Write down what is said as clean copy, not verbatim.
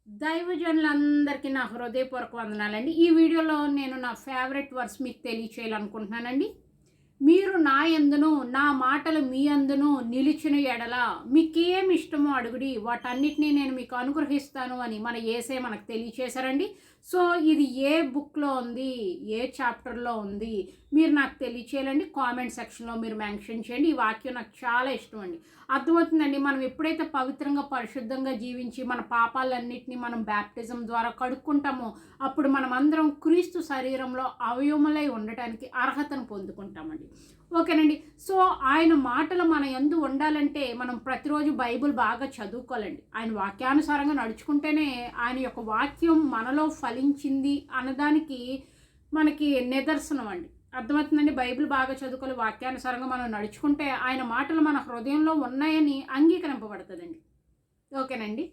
దైవజనులందరికీ నా హృదయపూర్వక వందనాలండి. ఈ వీడియోలో నేను నా ఫేవరెట్ వర్డ్స్ మీకు తెలియచేయాలనుకుంటున్నానండి. మీరు నా యందును నా మాటలు మీ యందును నిలిచిన ఎడల మీకేం ఇష్టమో అడుగుడి వాటన్నిటినీ నేను మీకు అనుగ్రహిస్తాను అని మన యేసే మనకు తెలియచేశారండి. సో ఇది ఏ బుక్లో ఉంది, ఏ చాప్టర్లో ఉంది మీరు నాకు తెలియచేయాలండి. కామెంట్ సెక్షన్లో మీరు మెన్షన్ చేయండి. ఈ వాక్యం నాకు చాలా ఇష్టం అండి. అర్థమవుతుందండి. మనం ఎప్పుడైతే పవిత్రంగా పరిశుద్ధంగా జీవించి మన పాపాలన్నింటినీ మనం బ్యాప్టిజం ద్వారా కడుక్కుంటామో అప్పుడు మనం అందరం క్రీస్తు శరీరంలో అవయవములై ఉండటానికి అర్హతను పొందుకుంటామండి. ఓకేనండి. సో ఆయన మాటలు మన యందు ఉండాలంటే మనం ప్రతిరోజు బైబిల్ బాగా చదువుకోవాలండి. ఆయన వాక్యానుసారంగా నడుచుకుంటేనే ఆయన యొక్క వాక్యం మనలో ఫలించింది అన్నదానికి మనకి నిదర్శనం అండి. అర్థమవుతుందండి. బైబిల్ బాగా చదువుకోవాలి, వాక్యానుసారంగా మనం నడుచుకుంటే ఆయన మాటలు మన హృదయంలో ఉన్నాయని అంగీకరింపబడుతుందండి. ఓకేనండి.